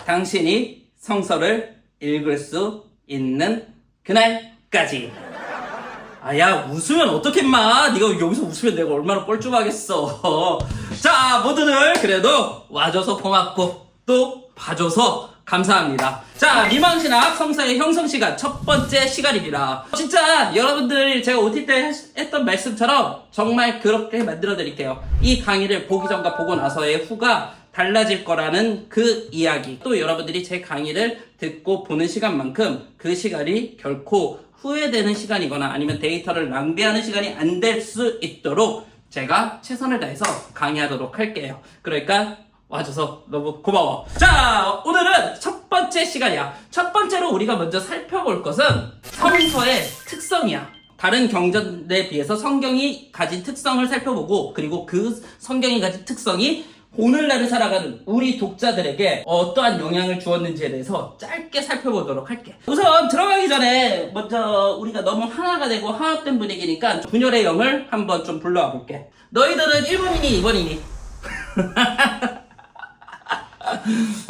당신이 성서를 읽을 수 있는 그날까지. 야, 웃으면 어떡해, 임마. 네가 여기서 웃으면 내가 얼마나 뻘쭘하겠어. 자, 모두들 그래도 와줘서 고맙고 또 봐줘서 감사합니다. 자, 미망신학 성서의 형성시간 첫 번째 시간입니다. 진짜 여러분들 제가 OT 때 했던 말씀처럼 정말 그렇게 만들어 드릴게요. 이 강의를 보기 전과 보고 나서의 후가 달라질 거라는 그 이야기. 또 여러분들이 제 강의를 듣고 보는 시간만큼 그 시간이 결코 후회되는 시간이거나 아니면 데이터를 낭비하는 시간이 안 될 수 있도록 제가 최선을 다해서 강의하도록 할게요. 그러니까 와줘서 너무 고마워. 자, 오늘은 첫 번째 시간이야. 첫 번째로 우리가 먼저 살펴볼 것은 성서의 특성이야. 다른 경전에 비해서 성경이 가진 특성을 살펴보고, 그리고 그 성경이 가진 특성이 오늘날을 살아가는 우리 독자들에게 어떠한 영향을 주었는지에 대해서 짧게 살펴보도록 할게. 우선 들어가기 전에 먼저 우리가 너무 하나가 되고 화합된 분위기니까 분열의 영을 한번 좀 불러와 볼게. 너희들은 1번이니 2번이니?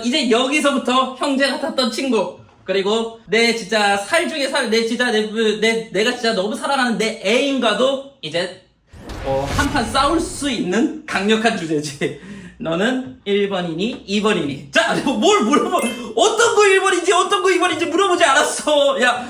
이제 여기서부터 형제 같았던 친구, 그리고 내 진짜 살 중에 내가 진짜 너무 사랑하는 내 애인과도 이제 한판 싸울 수 있는 강력한 주제지. 너는 1번이니 2번이니? 자, 뭘 물어봐. 어떤 거 1번인지 어떤 거 2번인지 물어보지 않았어. 야,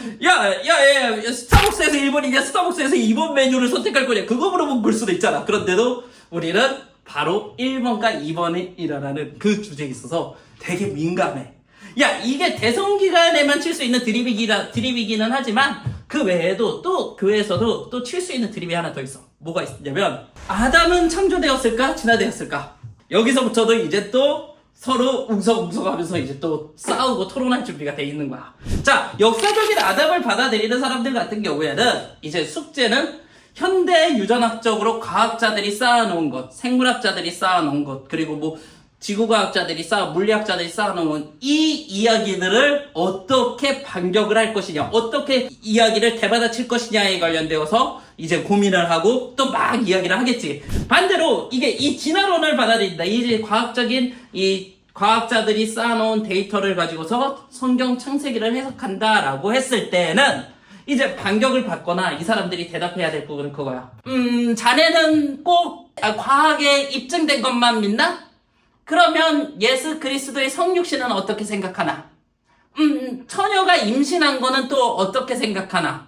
스타벅스에서 1번이냐 스타벅스에서 2번 메뉴를 선택할 거냐, 그거 물어본 걸 수도 있잖아. 그런데도 우리는 바로 1번과 2번이라는 그 주제에 있어서 되게 민감해. 야, 이게 대성기간에만 칠 수 있는 드립이기는 하지만 그 외에도 또 교회에서도 또 칠 수 있는 드립이 하나 더 있어. 뭐가 있냐면, 아담은 창조되었을까 진화되었을까? 여기서부터도 이제 또 서로 웅성웅성하면서 이제 또 싸우고 토론할 준비가 돼 있는 거야. 자, 역사적인 아담을 받아들이는 사람들 같은 경우에는 이제 숙제는 현대 유전학적으로 과학자들이 쌓아놓은 것, 생물학자들이 쌓아놓은 것, 그리고 뭐 지구과학자들이 물리학자들이 쌓아놓은 이 이야기들을 어떻게 반격을 할 것이냐, 어떻게 이야기를 대받아칠 것이냐에 관련되어서 이제 고민을 하고 또 막 이야기를 하겠지. 반대로 이게 이 진화론을 받아들인다. 이제 이 과학자들이 쌓아놓은 데이터를 가지고서 성경 창세기를 해석한다라고 했을 때는 이제 반격을 받거나 이 사람들이 대답해야 될 부분은 그거야. 자네는 꼭 과학에 입증된 것만 믿나? 그러면 예수 그리스도의 성육신은 어떻게 생각하나? 처녀가 임신한 거는 또 어떻게 생각하나?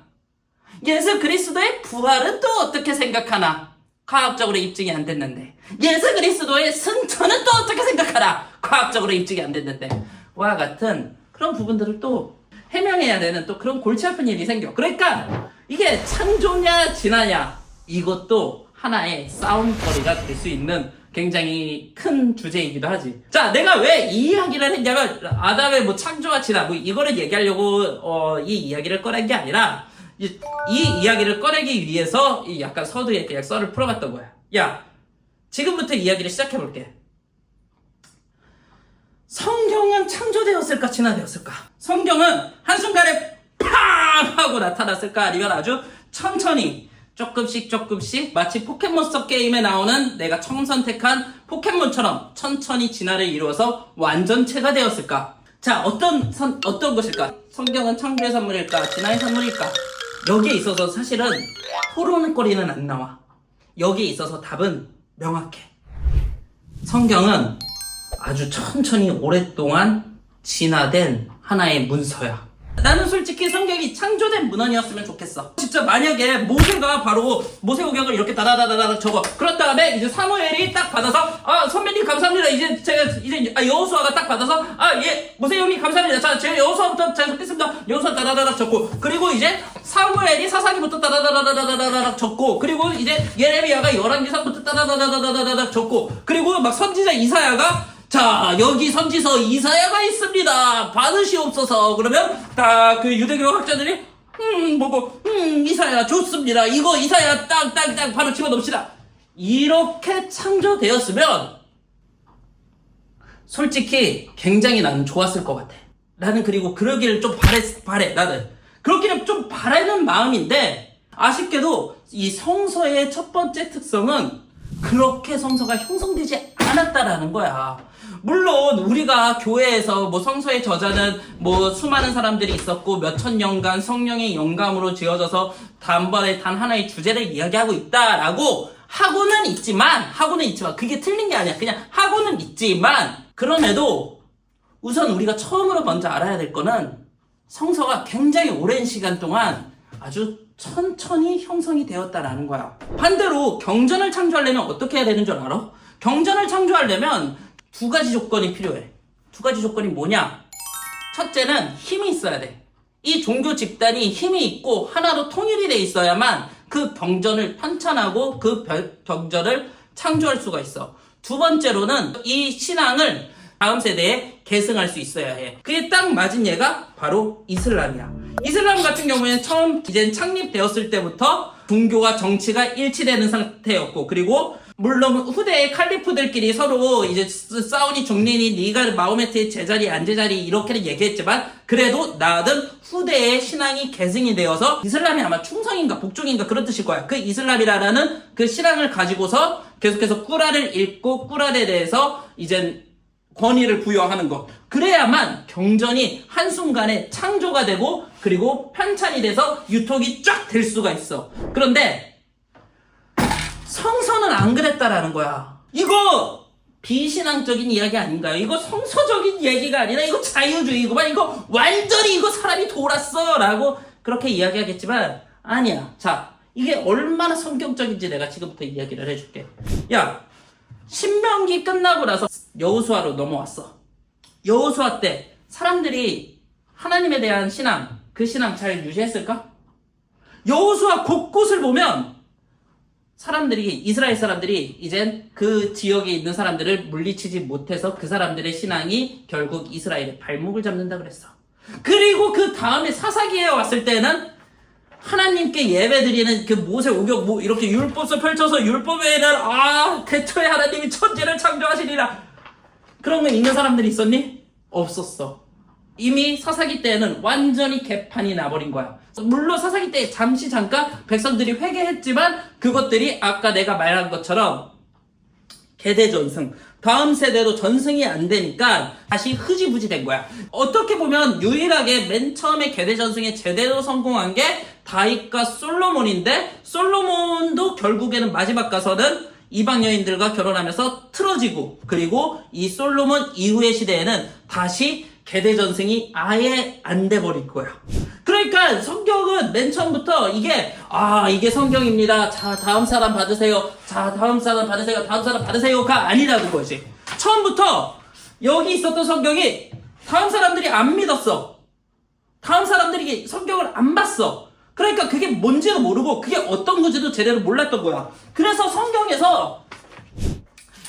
예수 그리스도의 부활은 또 어떻게 생각하나? 과학적으로 입증이 안 됐는데. 예수 그리스도의 승천은 또 어떻게 생각하나? 과학적으로 입증이 안 됐는데. 와 같은 그런 부분들을 또 해명해야 되는 또 그런 골치 아픈 일이 생겨. 그러니까 이게 창조냐 진화냐, 이것도 하나의 싸움거리가 될 수 있는 굉장히 큰 주제이기도 하지. 자, 내가 왜 이 이야기를 했냐면, 아담의 뭐 창조와 진화, 뭐 이거를 얘기하려고 이 이야기를 꺼낸 게 아니라, 이 이야기를 꺼내기 위해서 이 약간 서두에 그냥 썰을 풀어봤던 거야. 야, 지금부터 이야기를 시작해볼게. 성경은 창조되었을까 진화되었을까? 성경은 한순간에 팡 하고 나타났을까? 아니면 아주 천천히 조금씩 마치 포켓몬스터 게임에 나오는 내가 선택한 포켓몬처럼 천천히 진화를 이루어서 완전체가 되었을까? 자, 어떤 것일까? 성경은 창조의 산물일까? 진화의 산물일까? 여기에 있어서 사실은 토론거리는 안 나와. 여기에 있어서 답은 명확해. 성경은 아주 천천히 오랫동안 진화된 하나의 문서야. 나는 솔직히 성경이 창조된 문헌이었으면 좋겠어. 진짜 만약에 모세가 바로 모세오경을 이렇게 다다다다다 적어. 그런 다음에 이제 사무엘이 딱 받아서, 선배님 감사합니다. 이제 여호수아가 딱 받아서, 예, 모세 형님 감사합니다. 자, 제가 여호수아부터 잘 적겠습니다. 여호수아 다다다닥 적고, 그리고 이제 사무엘이 사사기부터 다다다다다다닥 적고, 그리고 이제 예레미야가 열왕기상부터 다다다다다다닥 적고, 그리고 막 선지자 이사야가, 자, 여기 선지서 이사야가 있습니다. 받으시옵소서. 그러면 딱 그 유대교 학자들이 이사야 좋습니다. 이거 이사야 딱 바로 집어넣읍시다. 이렇게 창조되었으면 솔직히 굉장히 나는 좋았을 것 같아. 나는 그리고 그러기를 좀 바래. 나는 그렇기는 좀 바라는 마음인데, 아쉽게도 이 성서의 첫 번째 특성은 그렇게 성서가 형성되지 않았다라는 거야. 물론 우리가 교회에서 뭐 성서의 저자는 뭐 수많은 사람들이 있었고 몇천 년간 성령의 영감으로 지어져서 단번에 단 하나의 주제를 이야기하고 있다라고 하고는 있지만 그게 틀린 게 아니야. 그냥 하고는 있지만 그럼에도 우선 우리가 처음으로 먼저 알아야 될 거는 성서가 굉장히 오랜 시간 동안 아주 천천히 형성이 되었다라는 거야. 반대로 경전을 창조하려면 어떻게 해야 되는 줄 알아? 경전을 창조하려면 두 가지 조건이 필요해. 두 가지 조건이 뭐냐? 첫째는 힘이 있어야 돼. 이 종교 집단이 힘이 있고 하나로 통일이 돼 있어야만 그 경전을 편찬하고 그 경전을 창조할 수가 있어. 두 번째로는 이 신앙을 다음 세대에 계승할 수 있어야 해. 그게 딱 맞은 예가 바로 이슬람이야. 이슬람 같은 경우에는 처음 이제 창립되었을 때부터 종교와 정치가 일치되는 상태였고, 그리고 물론 후대의 칼리프들끼리 서로 이제 싸우니 종린이 네가 마호메트의 제자리 안 제자리 이렇게는 얘기했지만 그래도 나든 후대의 신앙이 계승이 되어서 이슬람이 아마 충성인가 복종인가 그런 뜻일 거야. 그 이슬람이라는 그 신앙을 가지고서 계속해서 꾸란을 읽고 꾸란에 대해서 이제 권위를 부여하는 것. 그래야만 경전이 한순간에 창조가 되고 그리고 편찬이 돼서 유통이 쫙 될 수가 있어. 그런데 성서는 안 그랬다라는 거야. 이거 비신앙적인 이야기 아닌가요? 이거 성서적인 얘기가 아니라 이거 자유주의구만. 이거 완전히 이거 사람이 돌았어 라고 그렇게 이야기하겠지만 아니야. 자, 이게 얼마나 성경적인지 내가 지금부터 이야기를 해줄게. 야, 신명기 끝나고 나서 여호수아로 넘어왔어. 여호수아 때 사람들이 하나님에 대한 신앙, 그 신앙 잘 유지했을까? 여호수아 곳곳을 보면 이스라엘 사람들이 이젠 그 지역에 있는 사람들을 물리치지 못해서 그 사람들의 신앙이 결국 이스라엘의 발목을 잡는다 그랬어. 그리고 그 다음에 사사기에 왔을 때는 하나님께 예배드리는 그 모세 오경 이렇게 율법서 펼쳐서 율법에는 대초에 하나님이 천지를 창조하시리라 그런 거 읽는 사람들이 있었니? 없었어. 이미 사사기 때에는 완전히 개판이 나버린 거야. 물론 사사기 때 잠깐 백성들이 회개했지만 그것들이 아까 내가 말한 것처럼 계대전승, 다음 세대도 전승이 안 되니까 다시 흐지부지 된 거야. 어떻게 보면 유일하게 맨 처음에 계대전승에 제대로 성공한 게 다윗과 솔로몬인데, 솔로몬도 결국에는 마지막 가서는 이방 여인들과 결혼하면서 틀어지고, 그리고 이 솔로몬 이후의 시대에는 다시 계대전승이 아예 안 돼버릴 거야. 그러니까 성경은 맨 처음부터 이게 성경입니다. 자, 다음 사람 받으세요. 자, 다음 사람 받으세요. 다음 사람 받으세요가 아니라는 거지. 처음부터 여기 있었던 성경이 다음 사람들이 안 믿었어. 다음 사람들이 성경을 안 봤어. 그러니까 그게 뭔지도 모르고 그게 어떤 건지도 제대로 몰랐던 거야. 그래서 성경에서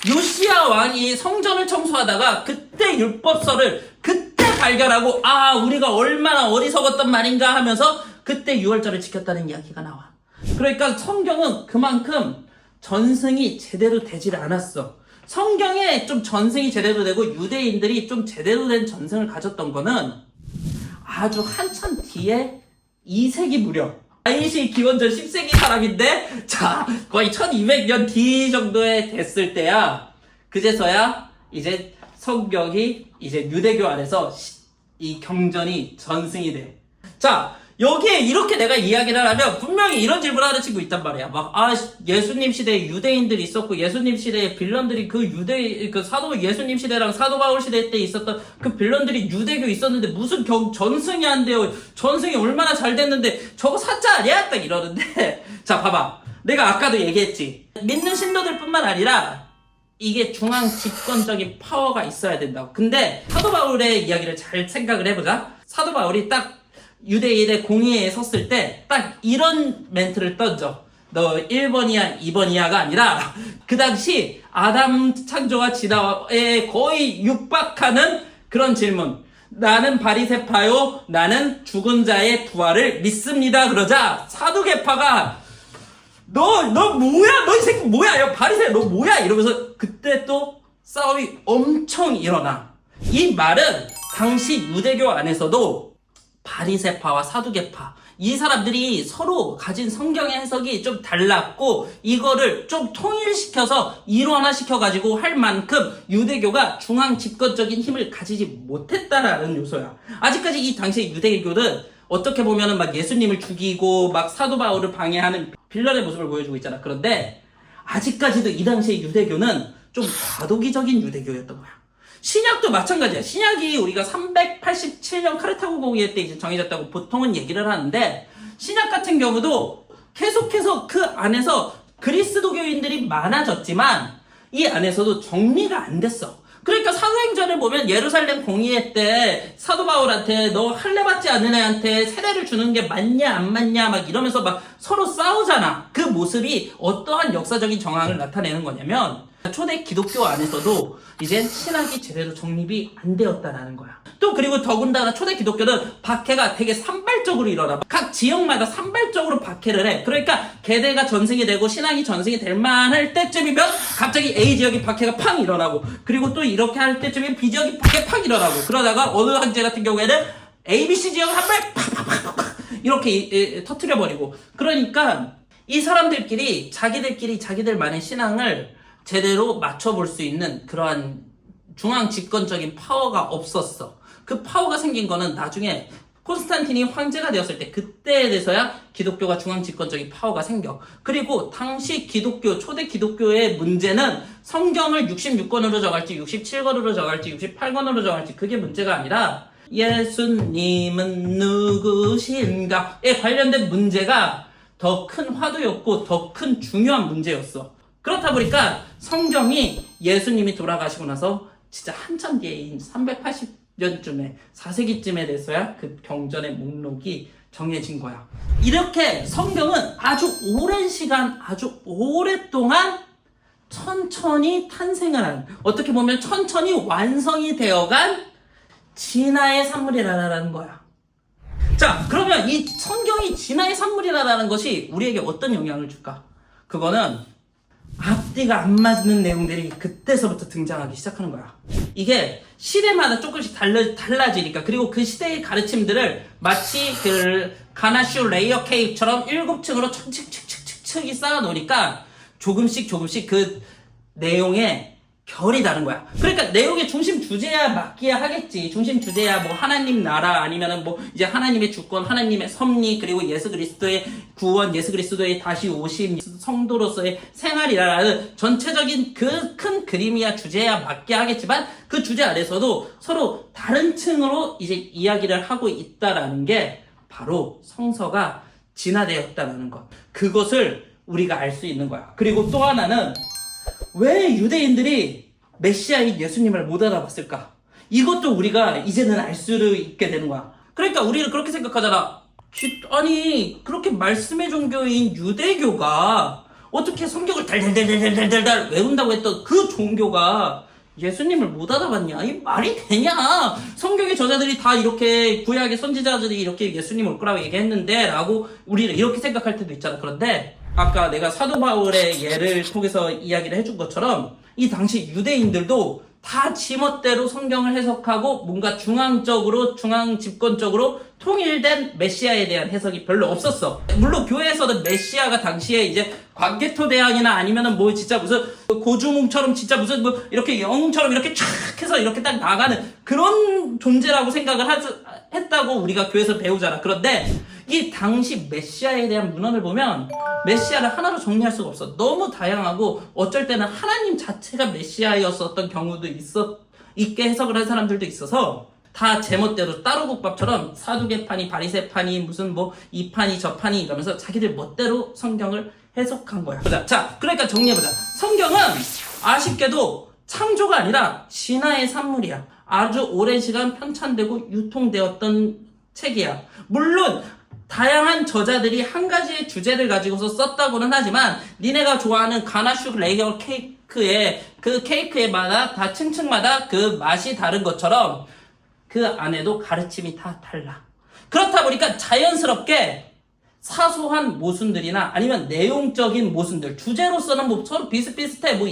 요시야 왕이 성전을 청소하다가 그때 율법서를 그때 발견하고 우리가 얼마나 어리석었단 말인가 하면서 그때 유월절을 지켰다는 이야기가 나와. 그러니까 성경은 그만큼 전승이 제대로 되질 않았어. 성경에 좀 전승이 제대로 되고 유대인들이 좀 제대로 된 전승을 가졌던 거는 아주 한참 뒤에 2세기 무렵, 다윗이 기원전 10세기 사람인데, 자, 거의 1200년 뒤 정도에 됐을 때야, 그제서야 이제 성경이 이제 유대교 안에서 이 경전이 전승이 돼. 자, 여기에 이렇게 내가 이야기를 하면 분명히 이런 질문을 하는 친구 있단 말이야. 예수님 시대에 유대인들이 있었고, 예수님 시대에 빌런들이 예수님 시대랑 사도 바울 시대 때 있었던 그 빌런들이 유대교 있었는데 무슨 전승이 안 돼요. 전승이 얼마나 잘 됐는데 저거 사짜 아니야? 딱 이러는데. 자, 봐봐. 내가 아까도 얘기했지. 믿는 신도들 뿐만 아니라 이게 중앙 집권적인 파워가 있어야 된다고. 근데 사도 바울의 이야기를 잘 생각을 해보자. 사도 바울이 딱 유대인의 공의회에 섰을 때 딱 이런 멘트를 던져. 너 1번이야 2번이야가 아니라 그 당시 아담 창조와 진화에 거의 육박하는 그런 질문. 나는 바리새파요, 나는 죽은 자의 부활을 믿습니다. 그러자 사두개파가 너 뭐야? 너 이 새끼 뭐야? 야, 바리새 너 뭐야? 이러면서 그때 또 싸움이 엄청 일어나. 이 말은 당시 유대교 안에서도 바리새파와 사두개파, 이 사람들이 서로 가진 성경의 해석이 좀 달랐고 이거를 좀 통일시켜서 일원화시켜가지고 할 만큼 유대교가 중앙 집권적인 힘을 가지지 못했다라는 요소야. 아직까지 이 당시의 유대교는 어떻게 보면은 막 예수님을 죽이고 막 사도 바울을 방해하는 빌런의 모습을 보여주고 있잖아. 그런데 아직까지도 이 당시의 유대교는 좀 과도기적인 유대교였던 거야. 신약도 마찬가지야. 신약이 우리가 387년 카르타고 공의회 때 이제 정해졌다고 보통은 얘기를 하는데, 신약 같은 경우도 계속해서 그 안에서 그리스도교인들이 많아졌지만 이 안에서도 정리가 안 됐어. 그러니까 사도행전을 보면 예루살렘 공의회 때 사도 바울한테 너 할례 받지 않는 애한테 세례를 주는 게 맞냐 안 맞냐 막 이러면서 막 서로 싸우잖아. 그 모습이 어떠한 역사적인 정황을 나타내는 거냐면 초대 기독교 안에서도 이제 신학이 제대로 정립이 안 되었다라는 거야. 또 그리고 더군다나 초대 기독교는 박해가 되게 산발적으로 일어나. 각 지역마다 산발적으로 박해를 해. 그러니까 계대가 전승이 되고 신학이 전승이 될 만할 때쯤이면 갑자기 A 지역이 박해가 팡 일어나고, 그리고 또 이렇게 할 때쯤이면 B 지역이 박해 팡 일어나고, 그러다가 어느 황제 같은 경우에는 ABC 지역 한 발 팍팍팍팍 이렇게 터트려버리고. 그러니까 이 사람들끼리 자기들만의 신앙을 제대로 맞춰볼 수 있는 그러한 중앙 집권적인 파워가 없었어. 그 파워가 생긴 거는 나중에 콘스탄틴이 황제가 되었을 때, 그때에 대해서야 기독교가 중앙 집권적인 파워가 생겨. 그리고 당시 기독교, 초대 기독교의 문제는 성경을 66권으로 정할지 67권으로 정할지 68권으로 정할지 그게 문제가 아니라 예수님은 누구신가에 관련된 문제가 더 큰 화두였고 더 큰 중요한 문제였어. 그렇다 보니까 성경이 예수님이 돌아가시고 나서 진짜 한참 뒤에인 380년쯤에 4세기쯤에 돼서야 그 경전의 목록이 정해진 거야. 이렇게 성경은 아주 오랜 시간, 아주 오랫동안 천천히 탄생을 한, 어떻게 보면 천천히 완성이 되어간 진화의 산물이라는 거야. 자, 그러면 이 성경이 진화의 산물이라는 것이 우리에게 어떤 영향을 줄까? 그거는 앞뒤가 안 맞는 내용들이 그때서부터 등장하기 시작하는 거야. 이게 시대마다 조금씩 달라지니까. 그리고 그 시대의 가르침들을 마치 그 가나슈 레이어 케이크처럼 7층으로 층이 쌓아 놓으니까 조금씩 그 내용의 결이 다른 거야. 그러니까 내용의 중심 주제야 맞기야 하겠지. 중심 주제야 뭐 하나님 나라, 아니면은 뭐 이제 하나님의 주권, 하나님의 섭리, 그리고 예수 그리스도의 구원, 예수 그리스도의 다시 오심, 성도로서의 생활이라는 전체적인 그 큰 그림이야 주제야 맞게 하겠지만, 그 주제 아래서도 서로 다른 층으로 이제 이야기를 하고 있다라는 게 바로 성서가 진화되었다는 것. 그것을 우리가 알 수 있는 거야. 그리고 또 하나는 왜 유대인들이 메시아인 예수님을 못 알아봤을까? 이것도 우리가 이제는 알 수 있게 되는 거야. 그러니까 우리는 그렇게 생각하잖아. 아니, 그렇게 말씀의 종교인 유대교가 어떻게 성경을 달달달달달달 외운다고 했던 그 종교가 예수님을 못 알아봤냐? 이 말이 되냐? 성경의 저자들이 다 이렇게, 구약의 선지자들이 이렇게 예수님 올 거라고 얘기했는데 라고 우리는 이렇게 생각할 때도 있잖아. 그런데 아까 내가 사도 바울의 예를 통해서 이야기를 해준 것처럼 이 당시 유대인들도 다 지멋대로 성경을 해석하고 뭔가 중앙 집권적으로 통일된 메시아에 대한 해석이 별로 없었어. 물론 교회에서는 메시아가 당시에 이제 광개토 대왕이나 아니면은 뭐 진짜 무슨 고주몽처럼 진짜 무슨 뭐 이렇게 영웅처럼 이렇게 촥 해서 이렇게 딱 나가는 그런 존재라고 생각을 했다고 우리가 교회에서 배우잖아. 그런데 이 당시 메시아에 대한 문헌을 보면 메시아를 하나로 정리할 수가 없어. 너무 다양하고 어쩔 때는 하나님 자체가 메시아였었던 경우도 있게 해석을 한 사람들도 있어서 다 제멋대로 따로국밥처럼 사두개파니 바리새파니 무슨 뭐 이 판이 저 판이 이러면서 자기들 멋대로 성경을 해석한 거야. 자, 그러니까 정리해보자. 성경은 아쉽게도 창조가 아니라 진화의 산물이야. 아주 오랜 시간 편찬되고 유통되었던 책이야. 물론 다양한 저자들이 한 가지의 주제를 가지고서 썼다고는 하지만 니네가 좋아하는 가나슈 레이어 케이크의 그 케이크에마다 다 층층마다 그 맛이 다른 것처럼 그 안에도 가르침이 다 달라. 그렇다 보니까 자연스럽게 사소한 모순들이나 아니면 내용적인 모순들, 주제로서는 뭐 서로 비슷비슷해. 뭐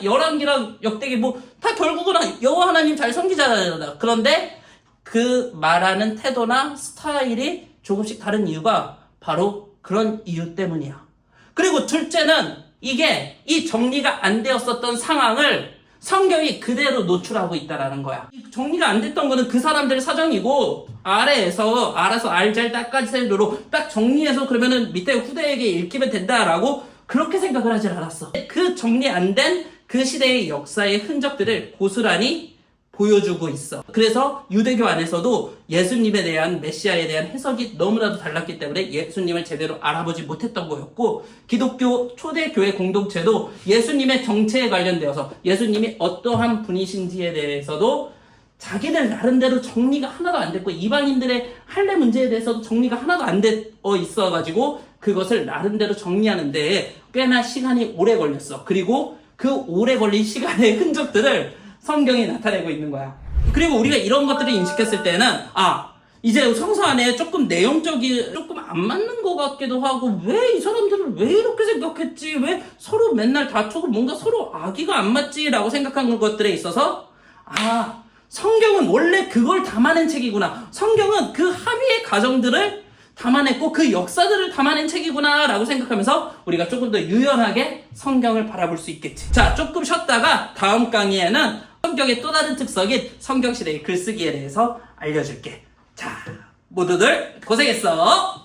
열왕기랑 역대기 뭐 다 결국은 여호와 하나님 잘 섬기잖아. 그런데 그 말하는 태도나 스타일이 조금씩 다른 이유가 바로 그런 이유 때문이야. 그리고 둘째는 이게 이 정리가 안 되었었던 상황을 성경이 그대로 노출하고 있다라는 거야. 정리가 안 됐던 거는 그 사람들의 사정이고 아래에서 알아서 알잘 딱까지로 딱 정리해서 그러면은 밑에 후대에게 읽히면 된다라고 그렇게 생각을 하질 않았어. 그 정리 안 된 그 시대의 역사의 흔적들을 고스란히 보여주고 있어. 그래서 유대교 안에서도 예수님에 대한 메시아에 대한 해석이 너무나도 달랐기 때문에 예수님을 제대로 알아보지 못했던 거였고, 기독교 초대교회 공동체도 예수님의 정체에 관련되어서 예수님이 어떠한 분이신지에 대해서도 자기들 나름대로 정리가 하나도 안 됐고, 이방인들의 할례 문제에 대해서도 정리가 하나도 안 되어 있어가지고 그것을 나름대로 정리하는 데에 꽤나 시간이 오래 걸렸어. 그리고 그 오래 걸린 시간의 흔적들을 성경이 나타내고 있는 거야. 그리고 우리가 이런 것들을 인식했을 때는 이제 성서 안에 조금 내용적이 조금 안 맞는 것 같기도 하고, 왜 이 사람들은 왜 이렇게 생각했지? 왜 서로 맨날 다투고 뭔가 서로 악의가 안 맞지? 라고 생각하는 것들에 있어서 성경은 원래 그걸 담아낸 책이구나. 성경은 그 합의의 과정들을 담아냈고 그 역사들을 담아낸 책이구나 라고 생각하면서 우리가 조금 더 유연하게 성경을 바라볼 수 있겠지. 자, 조금 쉬었다가 다음 강의에는 성경의 또 다른 특성인 성경시대의 글쓰기에 대해서 알려줄게. 자, 모두들 고생했어.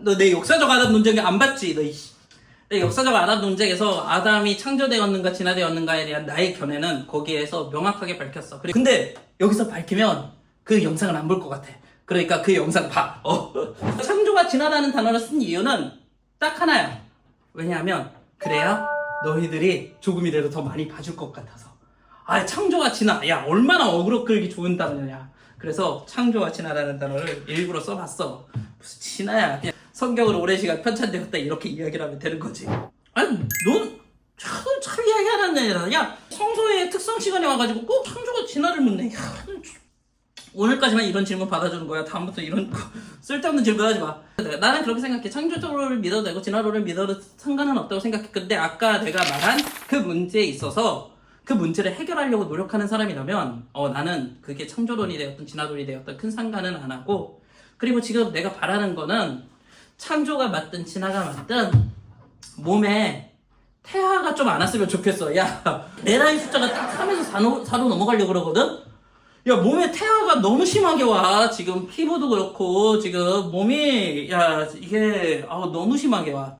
너 내 역사적 아담 논쟁 안 봤지? 내 역사적 아담 논쟁에서 아담이 창조되었는가 진화되었는가에 대한 나의 견해는 거기에서 명확하게 밝혔어. 근데 여기서 밝히면 그 영상을 안 볼 것 같아. 그러니까 그 영상 봐. 창조가 진화라는 단어를 쓴 이유는 딱 하나야. 왜냐하면 그래야 너희들이 조금이라도 더 많이 봐줄 것 같아서. 창조가 진화. 야, 얼마나 어그로 끌기 좋은 단어냐. 그래서 창조가 진화라는 단어를 일부러 써봤어. 무슨 진화야. 그냥 성경으로 오랜 시간 편찬되었다 이렇게 이야기를 하면 되는 거지. 넌 참 이야기하는 애라. 야, 성서의 특성 시간에 와가지고 꼭 창조가 진화를 묻네. 오늘까지만 이런 질문 받아주는 거야. 다음부터 이런 거 쓸데없는 질문 하지 마. 나는 그렇게 생각해. 창조적으로를 믿어도 되고 진화론을 믿어도 상관은 없다고 생각해. 근데 아까 내가 말한 그 문제에 있어서 그 문제를 해결하려고 노력하는 사람이라면 나는 그게 창조론이 되었든 진화론이 되었든 큰 상관은 안 하고, 그리고 지금 내가 바라는 거는 창조가 맞든 진화가 맞든 몸에 태화가 좀 안 왔으면 좋겠어. 야, 내 나이 숫자가 딱 3에서 4로 넘어가려고 그러거든? 야, 몸에 태화가 너무 심하게 와. 지금 피부도 그렇고, 지금 몸이, 이게, 너무 심하게 와.